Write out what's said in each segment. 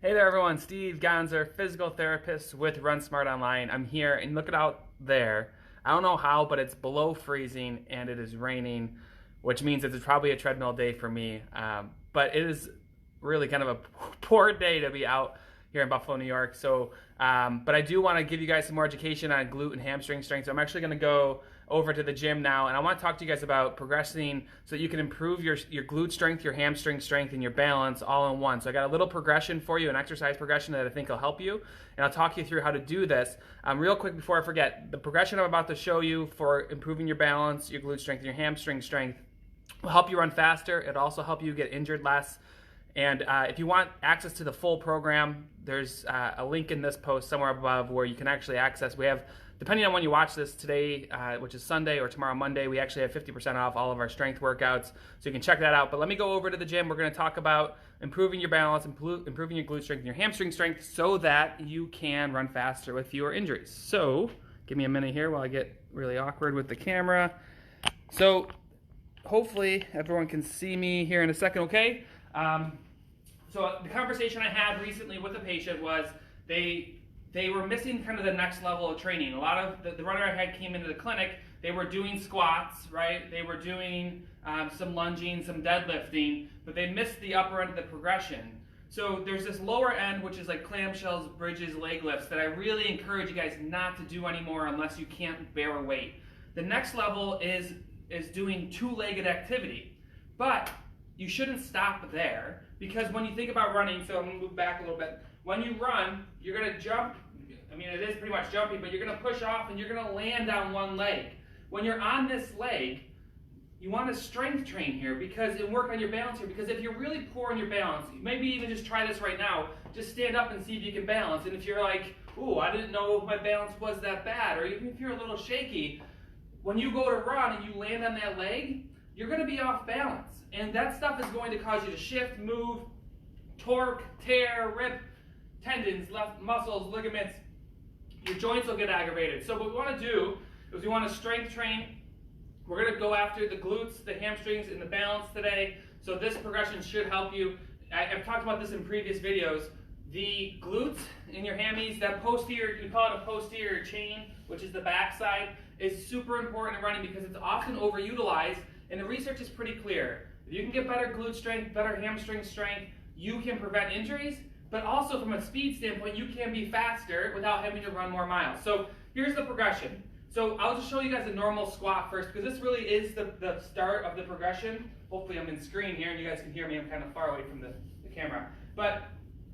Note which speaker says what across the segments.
Speaker 1: Hey there everyone, Steve Gonzer, physical therapist with Run Smart Online. I'm here and look at out there. I don't know how, but it's below freezing and it is raining, which means it's probably a treadmill day for me. But it is really kind of a poor day to be out here in Buffalo, New York. So, but I do want to give you guys some more education on glute and hamstring strength. So I'm actually going to go over to the gym now, and I want to talk to you guys about progressing so that you can improve your glute strength, your hamstring strength, and your balance all in one. So I got a little progression for you, an exercise progression that I think will help you, and I'll talk you through how to do this. Real quick before I forget, the progression I'm about to show you for improving your balance, your glute strength, and your hamstring strength will help you run faster. It'll also help you get injured less. And if you want access to the full program, there's a link in this post somewhere above where you can actually access. We have, depending on when you watch this today, which is Sunday, or tomorrow, Monday, we actually have 50% off all of our strength workouts. So you can check that out. But let me go over to the gym. We're going to talk about improving your balance, improving your glute strength and your hamstring strength so that you can run faster with fewer injuries. So give me a minute here while I get really awkward with the camera. So hopefully everyone can see me here in a second, okay? So the conversation I had recently with a patient was they were missing kind of the next level of training. A lot of the runner I had came into the clinic, they were doing squats, right? They were doing some lunging, some deadlifting, but they missed the upper end of the progression. So there's this lower end, which is like clamshells, bridges, leg lifts, that I really encourage you guys not to do anymore unless you can't bear a weight. The next level is doing two-legged activity, but you shouldn't stop there, because when you think about running, so I'm going to move back a little bit. When you run, you're going to jump. I mean, it is pretty much jumping, but you're going to push off and you're going to land on one leg. When you're on this leg, you want to strength train here and work on your balance here, because if you're really poor in your balance, maybe even just try this right now. Just stand up and see if you can balance. And if you're like, ooh, I didn't know my balance was that bad, or even if you're a little shaky, when you go to run and you land on that leg, you're going to be off balance. And that stuff is going to cause you to shift, move, torque, tear, rip tendons, muscles, ligaments. Your joints will get aggravated. So what we want to do is we want to strength train. We're going to go after the glutes, the hamstrings, and the balance today. So this progression should help you. I've talked about this in previous videos. The glutes in your hammies, that posterior, we call it a posterior chain, which is the back side, is super important in running because it's often overutilized. And the research is pretty clear. If you can get better glute strength, better hamstring strength, you can prevent injuries, but also from a speed standpoint, you can be faster without having to run more miles. So here's the progression. So I'll just show you guys a normal squat first, because this really is the start of the progression. Hopefully I'm in screen here and you guys can hear me. I'm kind of far away from the camera. But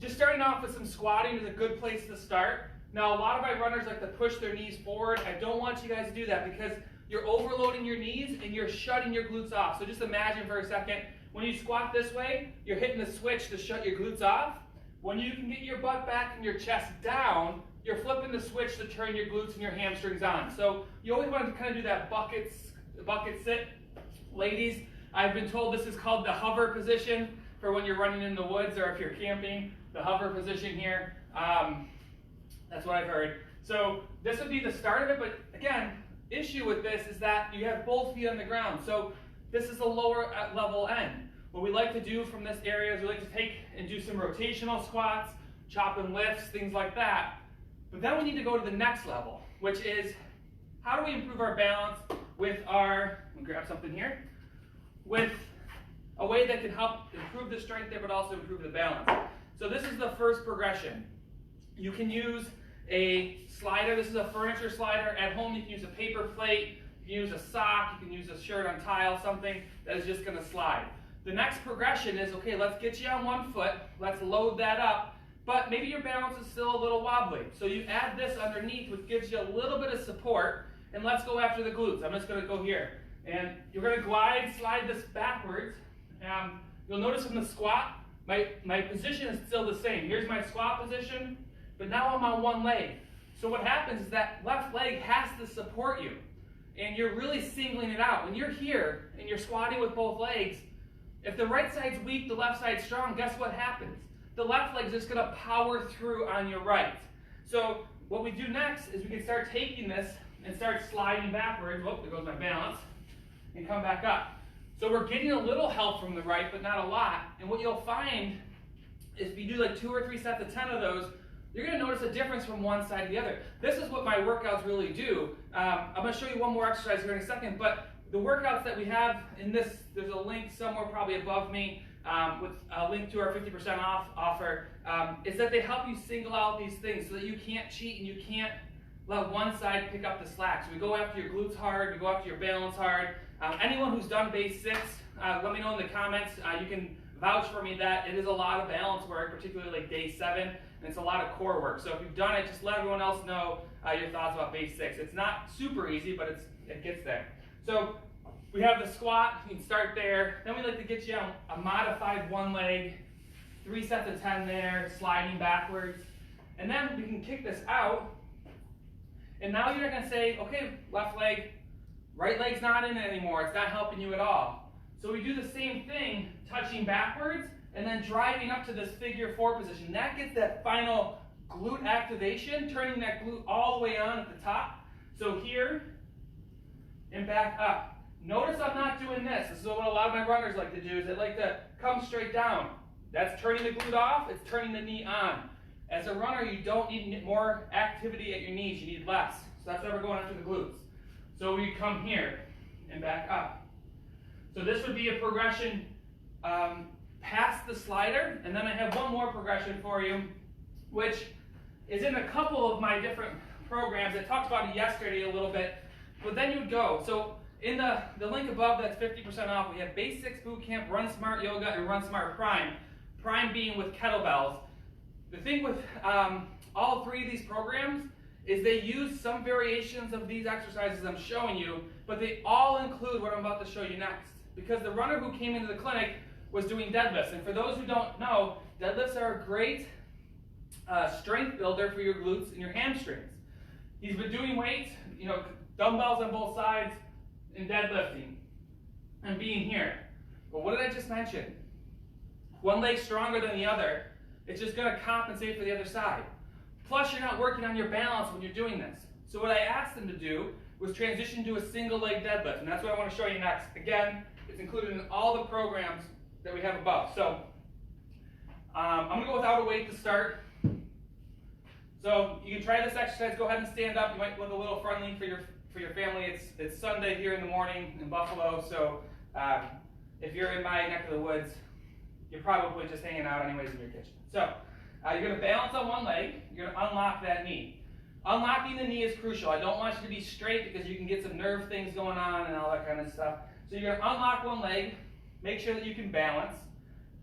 Speaker 1: just starting off with some squatting is a good place to start. Now, a lot of my runners like to push their knees forward. I don't want you guys to do that because you're overloading your knees and you're shutting your glutes off. So just imagine for a second, when you squat this way, you're hitting the switch to shut your glutes off. When you can get your butt back and your chest down, you're flipping the switch to turn your glutes and your hamstrings on. So you always want to kind of do that bucket sit. Ladies, I've been told this is called the hover position for when you're running in the woods or if you're camping. The hover position here. That's what I've heard. So this would be the start of it, but again, issue with this is that you have both feet on the ground. So this is a lower level end. What we like to do from this area is we like to take and do some rotational squats, chop and lifts, things like that. But then we need to go to the next level, which is how do we improve our balance with our, let me grab something here, with a way that can help improve the strength there but also improve the balance. So this is the first progression. You can use a slider. This is a furniture slider. At home you can use a paper plate, you can use a sock, you can use a shirt on tile, something that is just going to slide. The next progression is, okay, let's get you on one foot, let's load that up, but maybe your balance is still a little wobbly. So you add this underneath, which gives you a little bit of support, and let's go after the glutes. I'm just going to go here. And you're going to slide this backwards. You'll notice in the squat, my position is still the same. Here's my squat position, but now I'm on one leg. So what happens is that left leg has to support you, and you're really singling it out. When you're here and you're squatting with both legs, if the right side's weak, the left side's strong, guess what happens? The left leg's just going to power through on your right. So what we do next is we can start taking this and start sliding backwards. Whoop, there goes my balance. And come back up. So we're getting a little help from the right, but not a lot. And what you'll find if you do like 2 or 3 sets of 10 of those, you're going to notice a difference from one side to the other. This is what my workouts really do. I'm going to show you one more exercise here in a second, but the workouts that we have in this, there's a link somewhere probably above me with a link to our 50% off offer, is that they help you single out these things so that you can't cheat and you can't let one side pick up the slack. So we go after your glutes hard, we go after your balance hard. Anyone who's done base 6, let me know in the comments. You can vouch for me that it is a lot of balance work, particularly like day 7, and it's a lot of core work. So if you've done it, just let everyone else know your thoughts about base 6. It's not super easy, but it gets there. So we have the squat, you can start there. Then we like to get you on a modified one leg, 3 sets of 10 there, sliding backwards. And then we can kick this out. And now you're going to say, okay, left leg, right leg's not in it anymore. It's not helping you at all. So we do the same thing, touching backwards and then driving up to this figure 4 position. That gets that final glute activation, turning that glute all the way on at the top. So here and back up. Notice I'm not doing this. This is what a lot of my runners like to do, is they like to come straight down. That's turning the glute off, it's turning the knee on. As a runner, you don't need more activity at your knees, you need less. So that's why we're going after the glutes. So we come here and back up. So this would be a progression past the slider, and then I have one more progression for you, which is in a couple of my different programs. I talked about it yesterday a little bit, but then you'd go. So in the link above that's 50% off, we have Basics Bootcamp, Run Smart Yoga, and Run Smart Prime. Prime being with kettlebells. The thing with all 3 of these programs is they use some variations of these exercises I'm showing you, but they all include what I'm about to show you next. Because the runner who came into the clinic was doing deadlifts. And for those who don't know, deadlifts are a great strength builder for your glutes and your hamstrings. He's been doing weights, dumbbells on both sides, and deadlifting, and being here. But what did I just mention? One leg's stronger than the other. It's just going to compensate for the other side. Plus, you're not working on your balance when you're doing this. So what I asked him to do was transition to a single leg deadlift, and that's what I want to show you next. Again, it's included in all the programs that we have above. So I'm going to go without a weight to start. So you can try this exercise. Go ahead and stand up. You might look a little friendly for your family. It's Sunday here in the morning in Buffalo, so if you're in my neck of the woods, you're probably just hanging out anyways in your kitchen. So you're going to balance on one leg. You're going to unlock that knee. Unlocking the knee is crucial. I don't want you to be straight because you can get some nerve things going on and all that kind of stuff. So you're going to unlock one leg. Make sure that you can balance.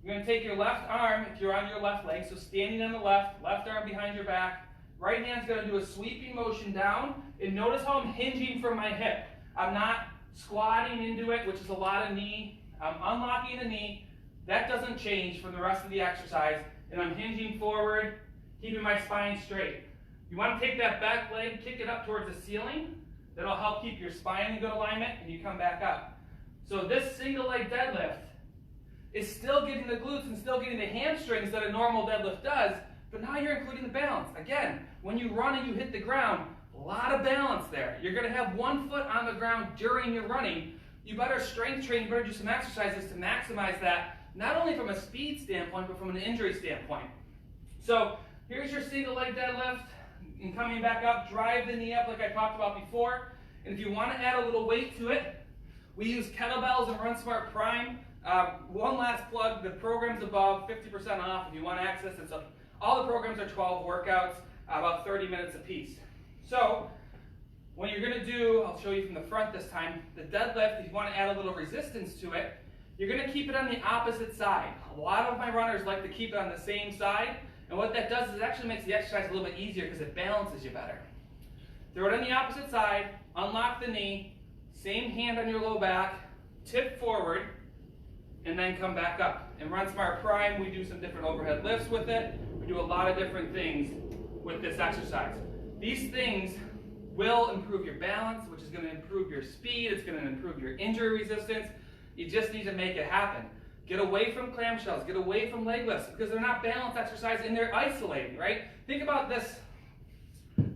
Speaker 1: You're going to take your left arm if you're on your left leg, so standing on the left arm behind your back. Right hand's going to do a sweeping motion down, and notice how I'm hinging from my hip. I'm not squatting into it, which is a lot of knee. I'm unlocking the knee. That doesn't change from the rest of the exercise, and I'm hinging forward, keeping my spine straight. You want to take that back leg, kick it up towards the ceiling. That'll help keep your spine in good alignment, and you come back up. So this single leg deadlift is still getting the glutes and still getting the hamstrings that a normal deadlift does, but now you're including the balance. Again, when you run and you hit the ground, a lot of balance there. You're going to have one foot on the ground during your running. You better strength train, you better do some exercises to maximize that, not only from a speed standpoint, but from an injury standpoint. So here's your single leg deadlift. And coming back up, drive the knee up like I talked about before. And if you want to add a little weight to it, we use kettlebells and Run Smart Prime. One last plug, the program's above, 50% off if you want to access it. So all the programs are 12 workouts, about 30 minutes apiece. So what you're going to do, I'll show you from the front this time, the deadlift, if you want to add a little resistance to it, you're going to keep it on the opposite side. A lot of my runners like to keep it on the same side, and what that does is it actually makes the exercise a little bit easier because it balances you better. Throw it on the opposite side, unlock the knee, same hand on your low back, tip forward, and then come back up. In Run Smart Prime, we do some different overhead lifts with it. We do a lot of different things with this exercise. These things will improve your balance, which is going to improve your speed. It's going to improve your injury resistance. You just need to make it happen. Get away from clamshells. Get away from leg lifts because they're not balance exercise and they're isolating, right? Think about this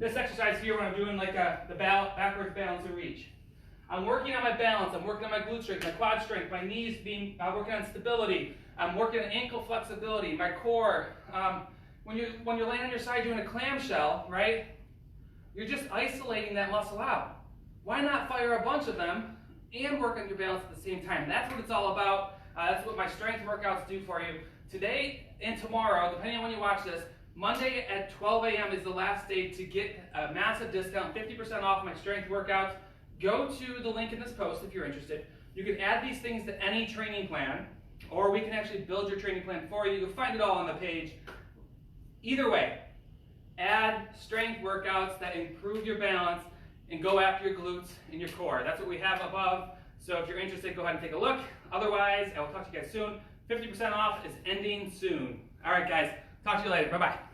Speaker 1: exercise here when I'm doing like the backwards balance and reach. I'm working on my balance. I'm working on my glute strength, my quad strength, my knees being working on stability. I'm working on ankle flexibility, my core. When you're laying on your side doing a clamshell, right? You're just isolating that muscle out. Why not fire a bunch of them and work on your balance at the same time? That's what it's all about. That's what my strength workouts do for you. Today and tomorrow, depending on when you watch this, Monday at 12 a.m. is the last day to get a massive discount, 50% off my strength workouts. Go to the link in this post if you're interested. You can add these things to any training plan, or we can actually build your training plan for you. You'll find it all on the page. Either way, add strength workouts that improve your balance and go after your glutes and your core. That's what we have above. So if you're interested, go ahead and take a look. Otherwise, I will talk to you guys soon. 50% off is ending soon. All right, guys. Talk to you later. Bye-bye.